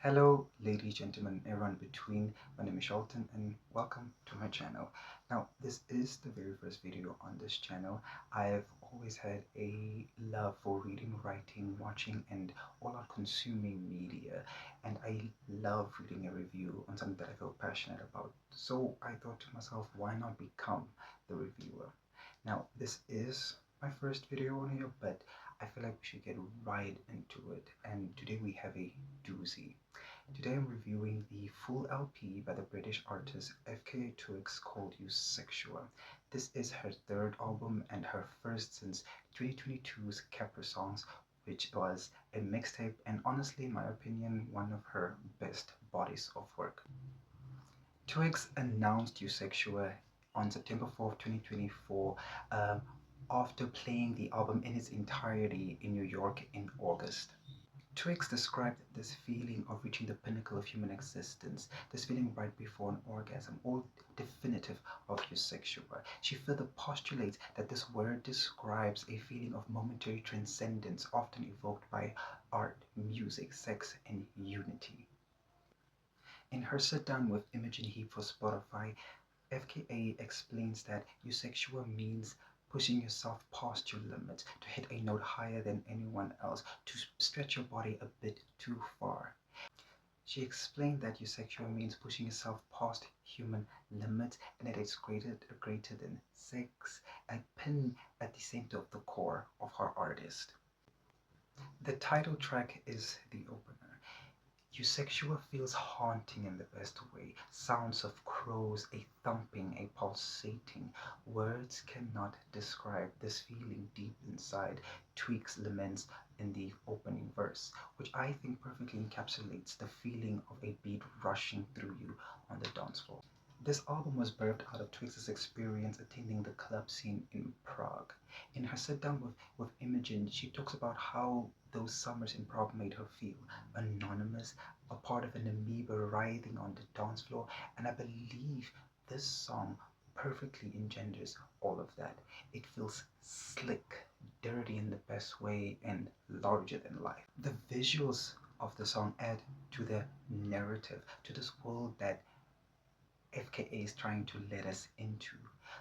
Hello, ladies, gentlemen, everyone between. My name is Shelton, and welcome to my channel. Now, this is the very first video on this channel. I've always had a love for reading, writing, watching, and all out consuming media, and I love reading a review on something that I feel passionate about. So I thought to myself, why not become the reviewer? Now, this is my first video on here, but I feel like we should get right into it. And today we have a doozy. Today I'm reviewing the full LP by the British artist FKA TWIGS called EUSEXUA. This is her third album and her first since 2022's Capra Songs, which was a mixtape and honestly, in my opinion, one of her best bodies of work. TWIGS announced EUSEXUA on September 4th, 2024, after playing the album in its entirety in New York in August. Twiggs described this feeling of reaching the pinnacle of human existence, this feeling right before an orgasm, all definitive of EUSEXUA. She further postulates that this word describes a feeling of momentary transcendence often evoked by art, music, sex, and unity. In her sit-down with Imogen Heap for Spotify, FKA explains that EUSEXUA means pushing yourself past your limits, to hit a note higher than anyone else, to stretch your body a bit too far. She explained that EUSEXUA means pushing yourself past human limits and that it's greater than sex, a pin at the center of the core of her artist. The title track is the opener. EUSEXUA feels haunting in the best way. Sounds of crows, a thumping, a pulsating. Words cannot describe this feeling deep inside. Tweaks laments in the opening verse, which I think perfectly encapsulates the feeling of a beat rushing through you on the dance floor. This album was birthed out of Twigs' experience attending the club scene in Prague. In her sit-down with Imogen, she talks about how those summers in Prague made her feel anonymous, a part of an amoeba writhing on the dance floor, and I believe this song perfectly engenders all of that. It feels slick, dirty in the best way, and larger than life. The visuals of the song add to the narrative, to this world that FKA is trying to let us into.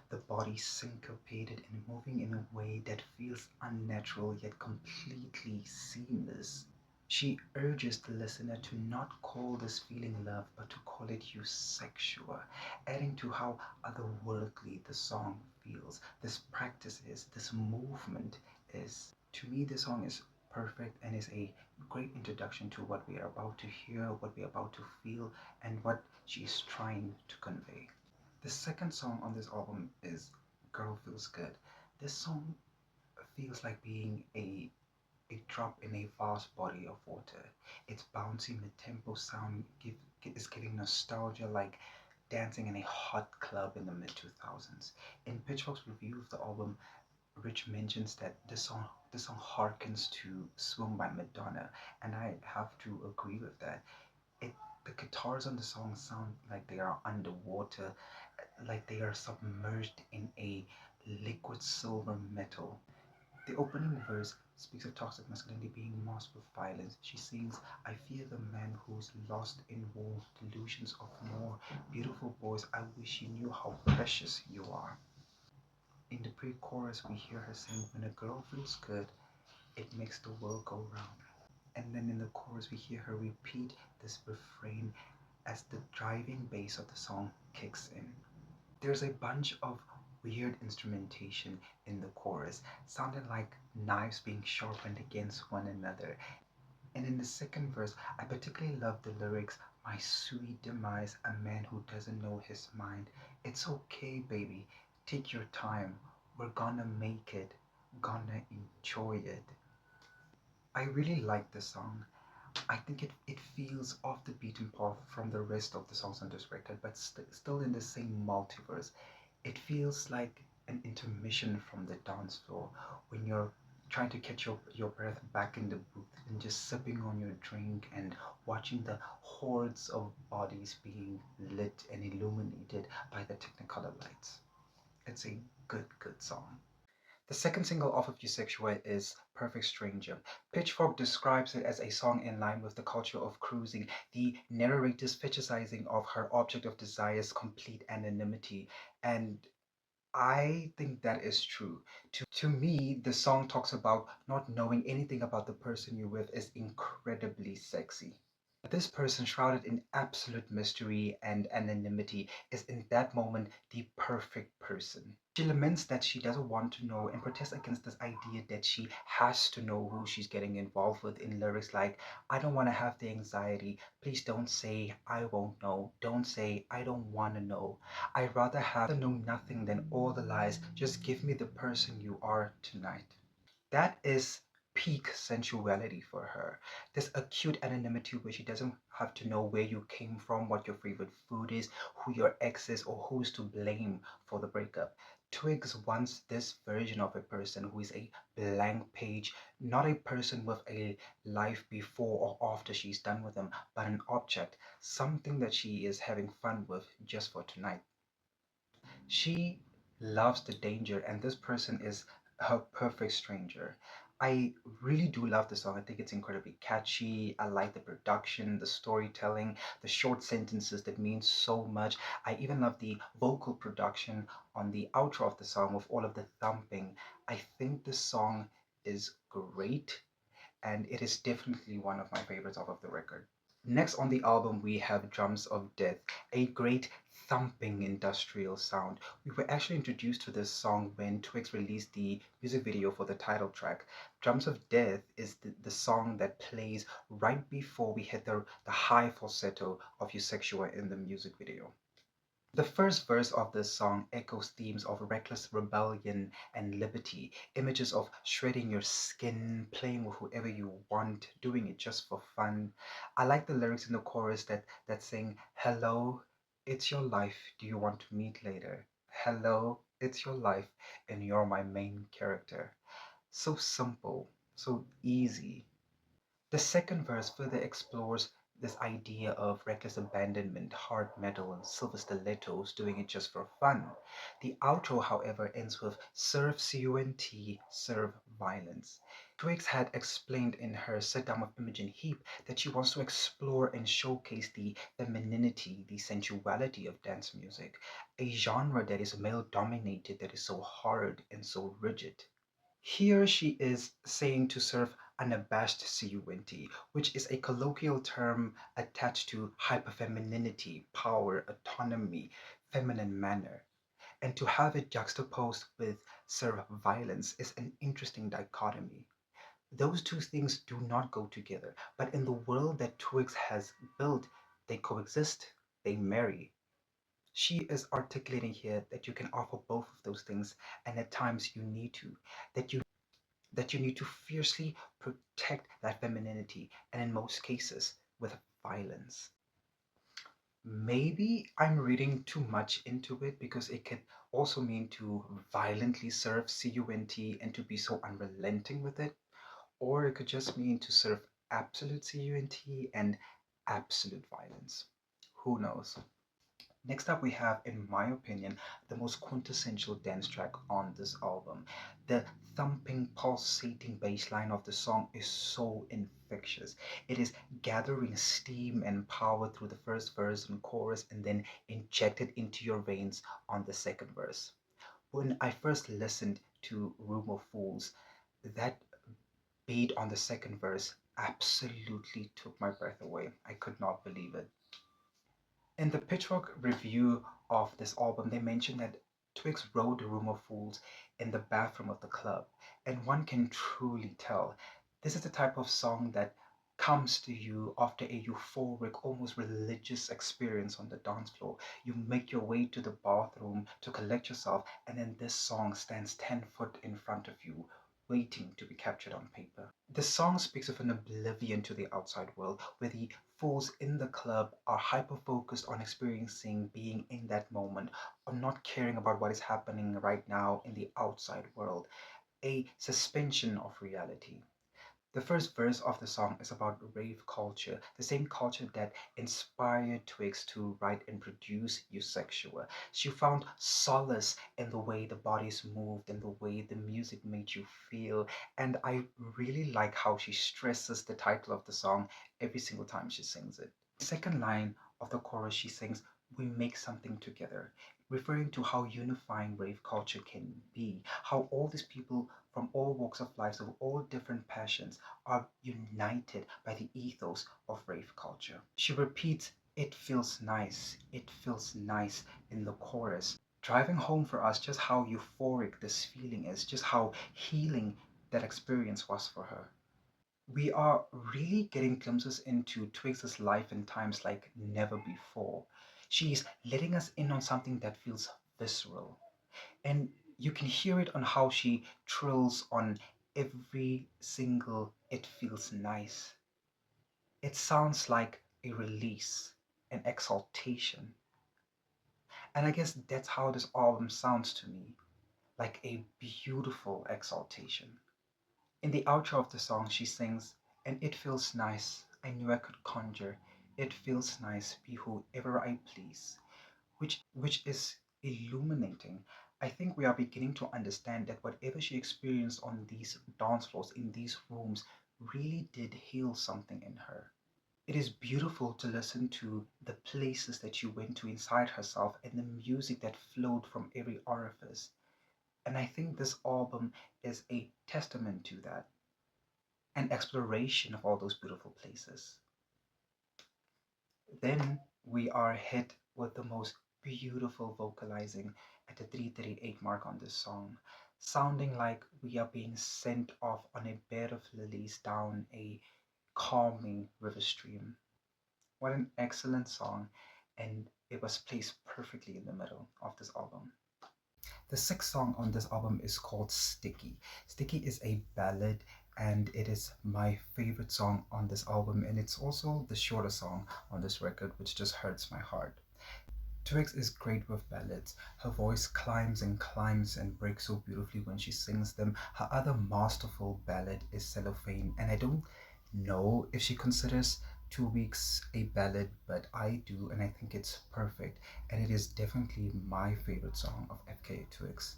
The body syncopated and moving in a way that feels unnatural yet completely seamless. She urges the listener to not call this feeling love but to call it EUSEXUA, adding to how otherworldly the song feels, this practice is, this movement is. To me, the song is perfect and is a great introduction to what we are about to hear, what we are about to feel, and what she is trying to convey. The second song on this album is Girl Feels Good. This song feels like being a drop in a vast body of water. Its bouncy mid-tempo sound is giving nostalgia like dancing in a hot club in the mid-2000s. In Pitchfork's review of the album, Rich mentions that this song harkens to Swoon by Madonna, and I have to agree with that. It the guitars on the song sound like they are underwater, like they are submerged in a liquid silver metal. The opening verse speaks of toxic masculinity being masked with violence. She sings, I fear the man who's lost in war, delusions of more. Beautiful boys, I wish you knew how precious you are. In the pre-chorus, we hear her saying, when a girl feels good, it makes the world go round. And then in the chorus, we hear her repeat this refrain as the driving bass of the song kicks in. There's a bunch of weird instrumentation in the chorus, sounding like knives being sharpened against one another. And in the second verse, I particularly love the lyrics, my sweet demise, a man who doesn't know his mind. It's okay, baby, take your time. We're gonna make it, gonna enjoy it. I really like this song. I think it feels off the beaten path from the rest of the songs on this record, but still in the same multiverse. It feels like an intermission from the dance floor when you're trying to catch your breath back in the booth and just sipping on your drink and watching the hordes of bodies being lit and illuminated by the Technicolor lights. It's a good song. The second single off of EUSEXUA is Perfect Stranger. Pitchfork describes it as a song in line with the culture of cruising, the narrator's fetishizing of her object of desire's complete anonymity. And I think that is true. To me, the song talks about not knowing anything about the person you're with is incredibly sexy. This person, shrouded in absolute mystery and anonymity, is in that moment the perfect person. She laments that she doesn't want to know and protests against this idea that she has to know who she's getting involved with in lyrics like, I don't want to have the anxiety. Please don't say I won't know. Don't say I don't want to know. I'd rather have to know nothing than all the lies. Just give me the person you are tonight. That is peak sensuality for her. This acute anonymity where she doesn't have to know where you came from, what your favorite food is, who your ex is, or who's to blame for the breakup. Twigs wants this version of a person who is a blank page, not a person with a life before or after she's done with them, but an object, something that she is having fun with just for tonight. She loves the danger, and this person is her perfect stranger. I really do love the song. I think it's incredibly catchy. I like the production, the storytelling, the short sentences that mean so much. I even love the vocal production on the outro of the song with all of the thumping. I think the song is great, and it is definitely one of my favorites off of the record. Next on the album, we have Drums of Death, a great thumping industrial sound. We were actually introduced to this song when Twigs released the music video for the title track. Drums of Death is the song that plays right before we hit the high falsetto of EUSEXUA in the music video. The first verse of this song echoes themes of reckless rebellion and liberty, images of shredding your skin, playing with whoever you want, doing it just for fun. I like the lyrics in the chorus that sing, hello, it's your life, do you want to meet later? Hello, it's your life, and you're my main character. So simple, so easy. The second verse further explores this idea of reckless abandonment, hard metal, and silver stilettos doing it just for fun. The outro, however, ends with serve CUNT, serve violence. Twigs had explained in her Sit Down with Imogen Heap that she wants to explore and showcase the femininity, the sensuality of dance music, a genre that is male dominated, that is so hard and so rigid. Here she is saying to serve unabashed CUNT, which is a colloquial term attached to hyperfemininity, power, autonomy, feminine manner. And to have it juxtaposed with serve violence is an interesting dichotomy. Those two things do not go together, but in the world that Twigs has built, they coexist, they marry. She is articulating here that you can offer both of those things, and at times you need to. That you need to fiercely protect that femininity, and in most cases, with violence. Maybe I'm reading too much into it because it could also mean to violently serve CUNT and to be so unrelenting with it, or it could just mean to serve absolute CUNT and absolute violence. Who knows? Next up, we have, in my opinion, the most quintessential dance track on this album. The thumping, pulsating bass line of the song is so infectious. It is gathering steam and power through the first verse and chorus and then injected into your veins on the second verse. When I first listened to Room of Fools, that beat on the second verse absolutely took my breath away. I could not believe it. In the Pitchfork review of this album, they mentioned that Twigs wrote Room of Fools in the bathroom of the club, and one can truly tell. This is the type of song that comes to you after a euphoric, almost religious experience on the dance floor. You make your way to the bathroom to collect yourself, and then this song stands 10 foot in front of you, waiting to be captured on paper. The song speaks of an oblivion to the outside world, where the fools in the club are hyper focused on experiencing being in that moment, on not caring about what is happening right now in the outside world, a suspension of reality. The first verse of the song is about rave culture, the same culture that inspired Twigs to write and produce EUSEXUA. She found solace in the way the bodies moved and the way the music made you feel. And I really like how she stresses the title of the song every single time she sings it. Second line of the chorus, she sings, "We make something together," referring to how unifying rave culture can be, how all these people from all walks of life, of all different passions, are united by the ethos of rave culture. She repeats, "It feels nice, it feels nice," in the chorus, driving home for us just how euphoric this feeling is, just how healing that experience was for her. We are really getting glimpses into Twigs's life and times like never before. She's letting us in on something that feels visceral. And you can hear it on how she trills on every single "it feels nice." It sounds like a release, an exaltation. And I guess that's how this album sounds to me, like a beautiful exaltation. In the outro of the song, she sings, "And it feels nice. I knew I could conjure. It feels nice, be whoever I please," which is illuminating. I think we are beginning to understand that whatever she experienced on these dance floors, in these rooms, really did heal something in her. It is beautiful to listen to the places that she went to inside herself and the music that flowed from every orifice. And I think this album is a testament to that, an exploration of all those beautiful places. Then we are hit with the most beautiful vocalizing at the 3:38 mark on this song, sounding like we are being sent off on a bed of lilies down a calming river stream. What an excellent song, and it was placed perfectly in the middle of this album. The sixth song on this album is called Sticky. Sticky is a ballad and it is my favorite song on this album, and it's also the shortest song on this record, which just hurts my heart. Twigs is great with ballads. Her voice climbs and climbs and breaks so beautifully when she sings them. Her other masterful ballad is Cellophane, and I don't know if she considers 2 Weeks a ballad, but I do, and I think it's perfect, and it is definitely my favorite song of FKA Twigs.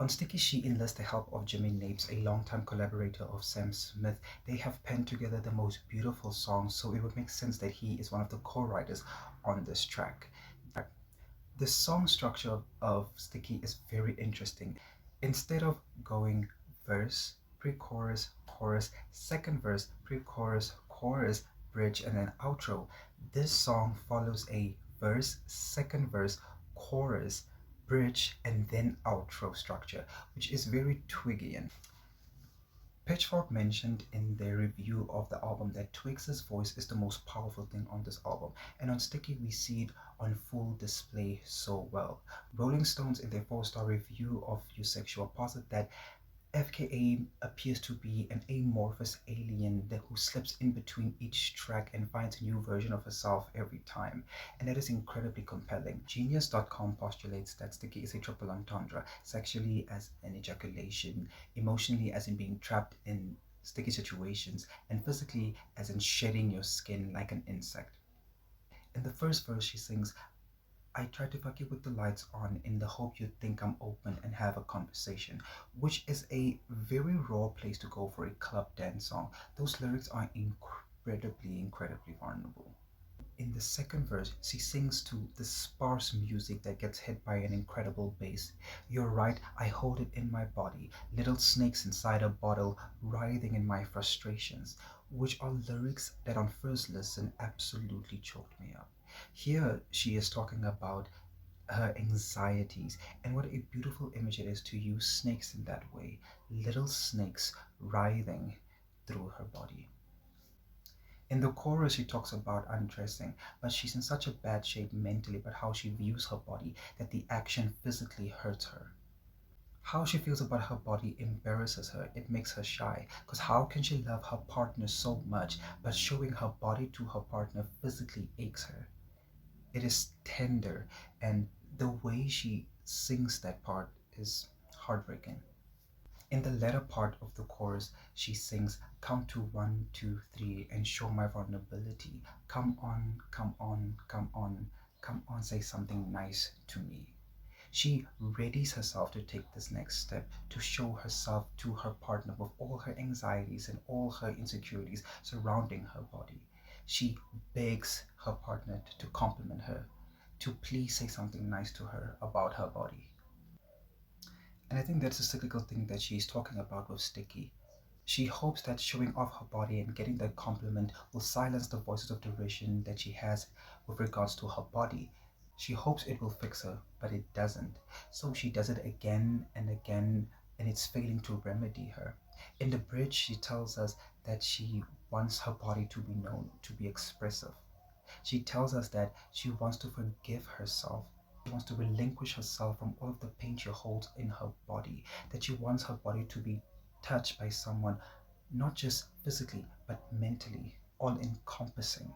On Sticky, she enlists the help of Jimmy Napes, a longtime collaborator of Sam Smith. They have penned together the most beautiful songs, so it would make sense that he is one of the co-writers on this track. The song structure of Sticky is very interesting. Instead of going verse, pre-chorus, chorus, second verse, pre-chorus, chorus, bridge, and then outro, this song follows a verse, second verse, chorus, bridge, and then outro structure, which is very Twiggian. Pitchfork mentioned in their review of the album that Twigs's voice is the most powerful thing on this album, and on Sticky we see it on full display so well. Rolling Stones, in their 4-star review of EUSEXUA, posit that FKA appears to be an amorphous alien who slips in between each track and finds a new version of herself every time, and that is incredibly compelling. Genius.com postulates that Sticky is a triple entendre, sexually as an ejaculation, emotionally as in being trapped in sticky situations, and physically as in shedding your skin like an insect. In the first verse, she sings, "I try to fuck you with the lights on in the hope you think I'm open and have a conversation," which is a very raw place to go for a club dance song. Those lyrics are incredibly vulnerable. In the second verse, she sings to the sparse music that gets hit by an incredible bass. "You're right, I hold it in my body, little snakes inside a bottle, writhing in my frustrations," which are lyrics that on first listen absolutely choked me up. Here she is talking about her anxieties, and what a beautiful image it is to use snakes in that way, little snakes writhing through her body. In the chorus, she talks about undressing, but she's in such a bad shape mentally, but how she views her body that the action physically hurts her. How she feels about her body embarrasses her. It makes her shy, because how can she love her partner so much, but showing her body to her partner physically aches her? It is tender, and the way she sings that part is heartbreaking. In the latter part of the chorus, she sings, "Count to 1, 2, 3 and show my vulnerability. Come on, come on, come on, come on, say something nice to me." She readies herself to take this next step, to show herself to her partner with all her anxieties and all her insecurities surrounding her body. She begs her partner to compliment her, to please say something nice to her about her body. And I think that's a cyclical thing that she's talking about with Sticky. She hopes that showing off her body and getting that compliment will silence the voices of derision that she has with regards to her body. She hopes it will fix her, but it doesn't. So she does it again and again, and it's failing to remedy her. In the bridge, she tells us that she wants her body to be known, to be expressive. She tells us that she wants to forgive herself. She wants to relinquish herself from all of the pain she holds in her body. That she wants her body to be touched by someone, not just physically, but mentally, all encompassing.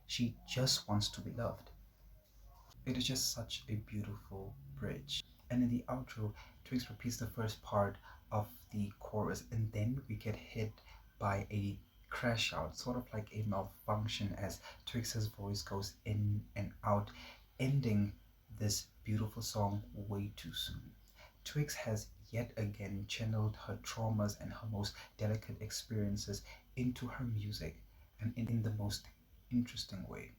She just wants to be loved. It is just such a beautiful bridge. And in the outro, Twigs repeats the first part of the chorus, and then we get hit by a crash out, sort of like a malfunction, as Twigs's voice goes in and out, ending this beautiful song way too soon. Twigs has yet again channeled her traumas and her most delicate experiences into her music, and in the most interesting way.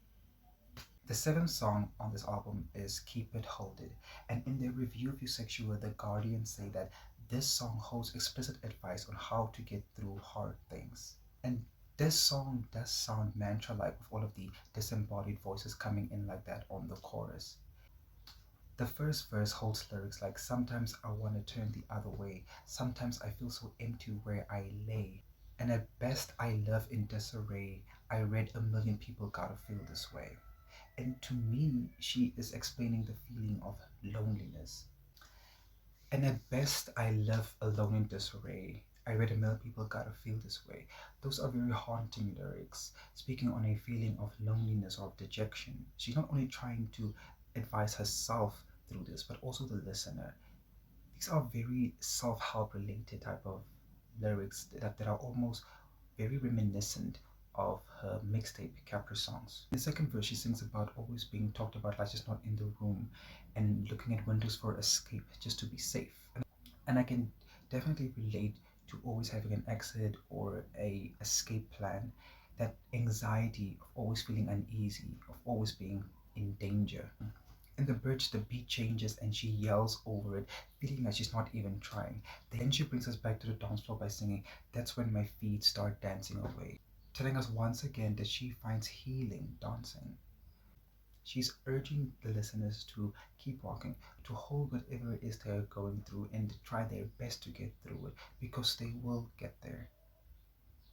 The seventh song on this album is Keep It Hold It, and in their review of EUSEXUA, the Guardian say that this song holds explicit advice on how to get through hard things. And this song does sound mantra-like with all of the disembodied voices coming in like that on the chorus. The first verse holds lyrics like, "Sometimes I want to turn the other way, sometimes I feel so empty where I lay, and at best I love in disarray, I read a million people gotta feel this way." And to me, she is explaining the feeling of loneliness. And at best, I live alone in disarray. I read a million people gotta feel this way. Those are very haunting lyrics, speaking on a feeling of loneliness or of dejection. She's not only trying to advise herself through this, but also the listener. These are very self-help related type of lyrics that are almost very reminiscent of her mixtape Capri Songs. In the second verse, she sings about always being talked about like just not in the room and looking at windows for escape just to be safe. And I can definitely relate to always having an exit or a escape plan, that anxiety of always feeling uneasy, of always being in danger. In the bridge, the beat changes and she yells over it, feeling like she's not even trying. Then she brings us back to the dance floor by singing, "That's when my feet start dancing away," telling us once again that she finds healing dancing. She's urging the listeners to keep walking, to hold whatever it is they're going through and try their best to get through it, because they will get there.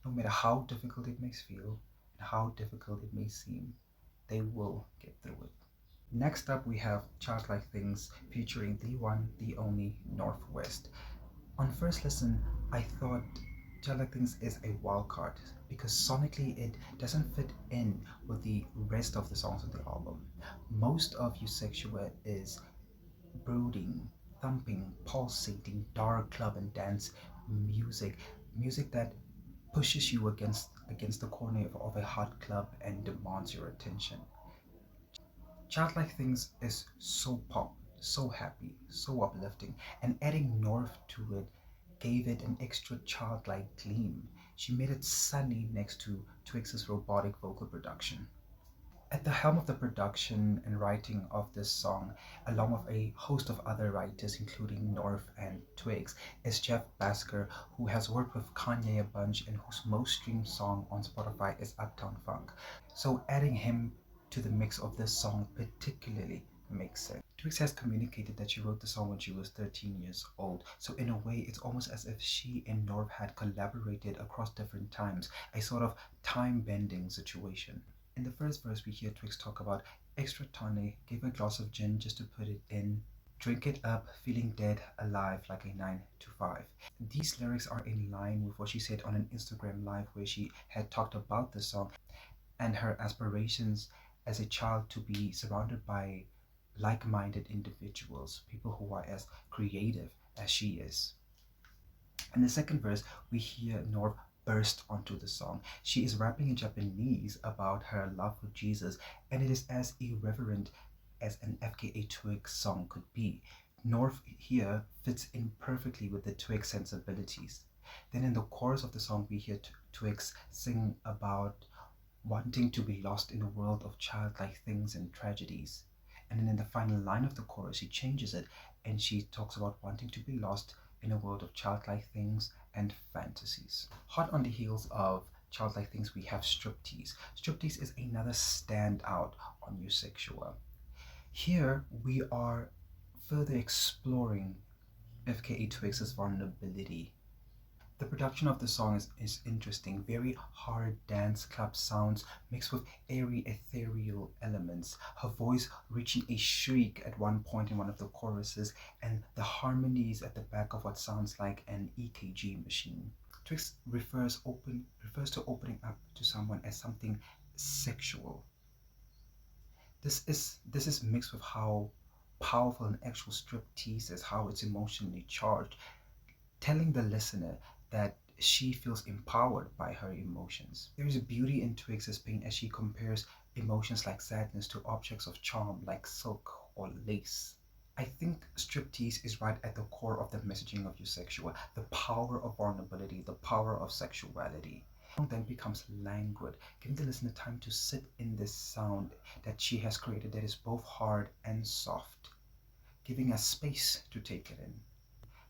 No matter how difficult it may feel and how difficult it may seem, they will get through it. Next up, we have Childlike Things featuring the one, the only Northwest. On first listen, I thought Childlike Things is a wild card because sonically it doesn't fit in with the rest of the songs on the album. Most of EUSEXUA is brooding, thumping, pulsating, dark club and dance music, music that pushes you against the corner of a hot club and demands your attention. Childlike Things is so pop, so happy, so uplifting, and adding North to it gave it an extra childlike gleam. She made it sunny next to Twigs's robotic vocal production. At the helm of the production and writing of this song, along with a host of other writers including North and Twigs, is Jeff Basker, who has worked with Kanye a bunch and whose most streamed song on Spotify is Uptown Funk. So adding him to the mix of this song particularly makes sense. Twigs has communicated that she wrote the song when she was 13 years old, so in a way it's almost as if she and Norv had collaborated across different times, a sort of time-bending situation. In the first verse we hear Twigs talk about extra tonic, give a glass of gin just to put it in, drink it up, feeling dead, alive like a 9 to 5. These lyrics are in line with what she said on an Instagram live where she had talked about the song and her aspirations as a child to be surrounded by like-minded individuals, people who are as creative as she is. In the second verse, we hear Norv burst onto the song. She is rapping in Japanese about her love for Jesus, and it is as irreverent as an FKA TWIGS song could be. Norv here fits in perfectly with the TWIGS sensibilities. Then in the chorus of the song, we hear TWIGS sing about wanting to be lost in a world of childlike things and tragedies. And then in the final line of the chorus, she changes it and she talks about wanting to be lost in a world of childlike things and fantasies. Hot on the heels of childlike things, we have striptease. Striptease is another standout on EUSEXUA. Here we are further exploring FKA TWIGS' vulnerability. The production of the song is interesting, very hard dance club sounds mixed with airy ethereal elements, her voice reaching a shriek at one point in one of the choruses, and the harmonies at the back of what sounds like an EKG machine. TWIGS refers to opening up to someone as something sexual. This is mixed with how powerful an actual striptease is, how it's emotionally charged, telling the listener that she feels empowered by her emotions. There is a beauty in TWIGS' pain as she compares emotions like sadness to objects of charm like silk or lace. I think striptease is right at the core of the messaging of EUSEXUA, the power of vulnerability, the power of sexuality. The song then becomes languid, giving the listener time to sit in this sound that she has created that is both hard and soft, giving us space to take it in.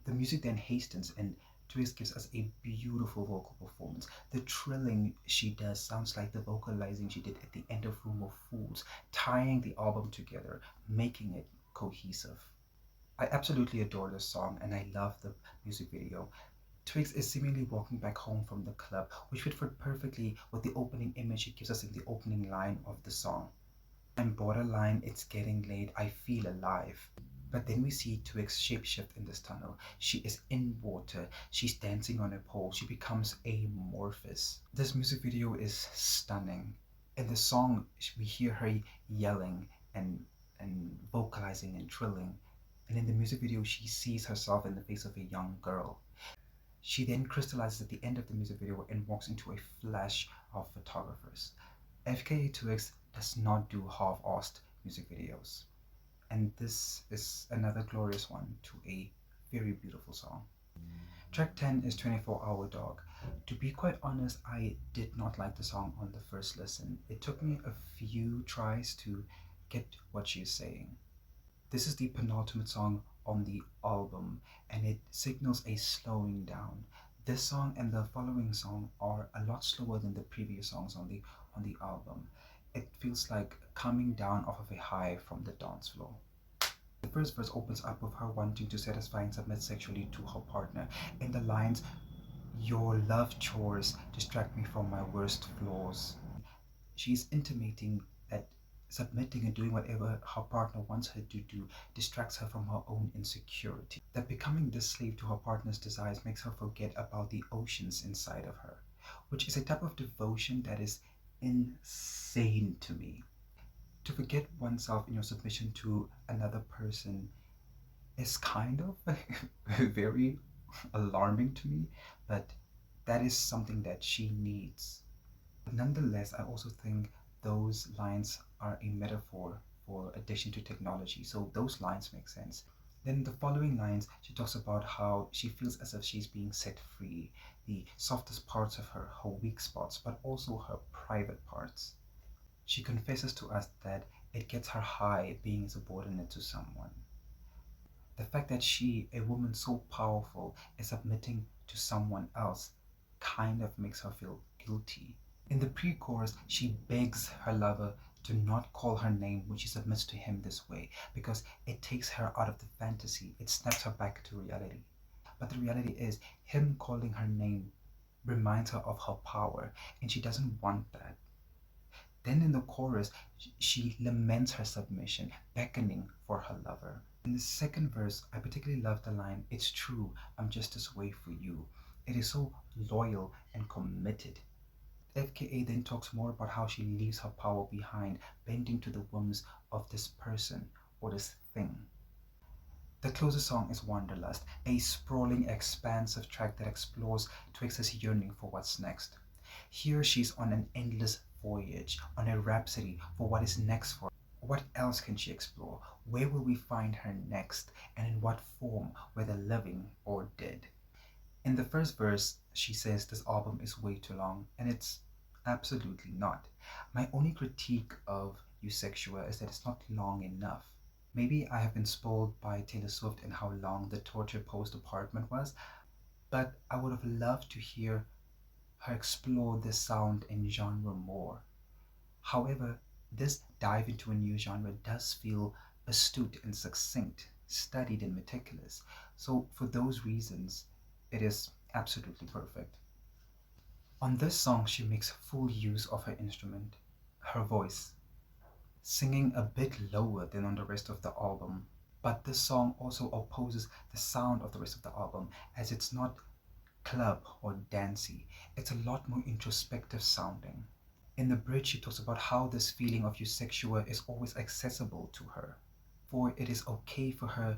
The music then hastens and TWIGS gives us a beautiful vocal performance. The trilling she does sounds like the vocalizing she did at the end of Room of Fools, tying the album together, making it cohesive. I absolutely adore this song and I love the music video. TWIGS is seemingly walking back home from the club, which fit perfectly with the opening image it gives us in the opening line of the song. I'm borderline, it's getting late, I feel alive. But then we see TWIGS shapeshift in this tunnel. She is in water, she's dancing on a pole, she becomes amorphous. This music video is stunning. In the song, we hear her yelling and vocalizing and trilling. And in the music video, she sees herself in the face of a young girl. She then crystallizes at the end of the music video and walks into a flash of photographers. FKA TWIGS does not do half-assed music videos. And this is another glorious one to a very beautiful song. Track 10 is 24 Hour Dog. To be quite honest, I did not like the song on the first listen. It took me a few tries to get what she is saying. This is the penultimate song on the album and it signals a slowing down. This song and the following song are a lot slower than the previous songs on the album. It feels like coming down off of a high from the dance floor. The first verse opens up with her wanting to satisfy and submit sexually to her partner. In the lines, "Your love chores distract me from my worst flaws." She's intimating that submitting and doing whatever her partner wants her to do distracts her from her own insecurity. That becoming the slave to her partner's desires makes her forget about the oceans inside of her, which is a type of devotion that is insane to me. To forget oneself in your submission to another person is kind of very alarming to me, but that is something that she needs. Nonetheless, I also think those lines are a metaphor for addiction to technology, so those lines make sense. Then the following lines, she talks about how she feels as if she's being set free, the softest parts of her, her weak spots, but also her private parts. She confesses to us that it gets her high being subordinate to someone. The fact that she, a woman so powerful, is submitting to someone else kind of makes her feel guilty. In the pre-chorus, she begs her lover to not call her name when she submits to him this way because it takes her out of the fantasy, it snaps her back to reality. But the reality is, him calling her name reminds her of her power, and she doesn't want that. Then in the chorus, she laments her submission, beckoning for her lover. In the second verse, I particularly love the line, "It's true, I'm just this way for you." It is so loyal and committed. FKA then talks more about how she leaves her power behind, bending to the whims of this person or this thing. The closest song is Wanderlust, a sprawling, expansive track that explores Twigs' yearning for what's next. Here she's on an endless voyage, on a rhapsody for what is next for her. What else can she explore? Where will we find her next? And in what form, whether living or dead? In the first verse, she says this album is way too long, and it's absolutely not. My only critique of EUSEXUA is that it's not long enough. Maybe I have been spoiled by Taylor Swift and how long the Torture Post apartment was, but I would have loved to hear her explore this sound and genre more. However, this dive into a new genre does feel astute and succinct, studied and meticulous. So for those reasons, it is absolutely perfect. On this song, she makes full use of her instrument, her voice, singing a bit lower than on the rest of the album. But this song also opposes the sound of the rest of the album, as it's not club or dancey. It's a lot more introspective sounding. In the bridge, she talks about how this feeling of EUSEXUA is always accessible to her, for it is okay for her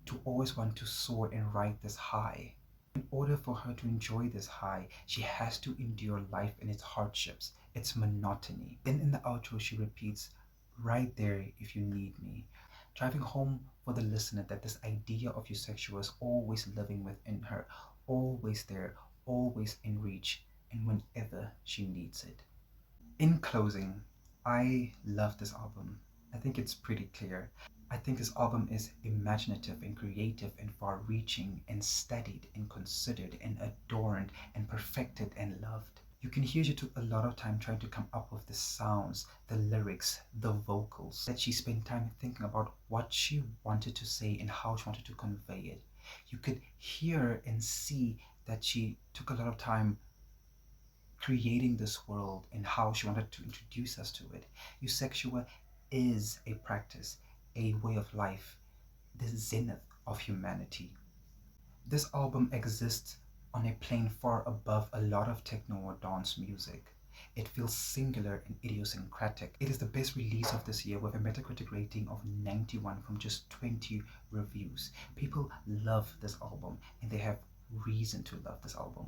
to always want to soar and ride this high. In order for her to enjoy this high, she has to endure life and its hardships, its monotony. Then in the outro, she repeats, right there if you need me, driving home for the listener that this idea of EUSEXUA is always living within her, always there, always in reach, and whenever she needs it. In closing, I love this album. I think it's pretty clear. I think this album is imaginative and creative and far-reaching and studied and considered and adorned and perfected and loved. You can hear she took a lot of time trying to come up with the sounds, the lyrics, the vocals, that she spent time thinking about what she wanted to say and how she wanted to convey it. You could hear and see that she took a lot of time creating this world and how she wanted to introduce us to it. EUSEXUA is a practice, a way of life, the zenith of humanity. This album exists on a plane far above a lot of techno or dance music. It feels singular and idiosyncratic. It is the best release of this year with a Metacritic rating of 91 from just 20 reviews. People love this album and they have reason to love this album.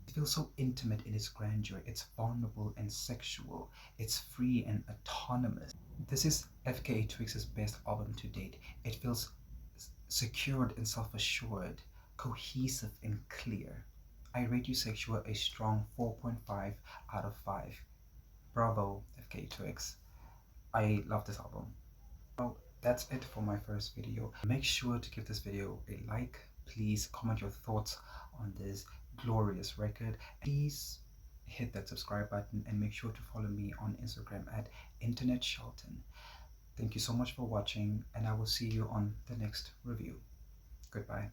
It feels so intimate in its grandeur, it's vulnerable and sexual, it's free and autonomous. This is FKA Twigs' best album to date. It feels secured and self-assured, cohesive and clear. I rate EUSEXUA a strong 4.5 out of 5. Bravo, FKA Twigs. I love this album. Well, that's it for my first video. Make sure to give this video a like. Please comment your thoughts on this glorious record. Please hit that subscribe button and make sure to follow me on Instagram at InternetShelton. Thank you so much for watching, and I will see you on the next review. Goodbye.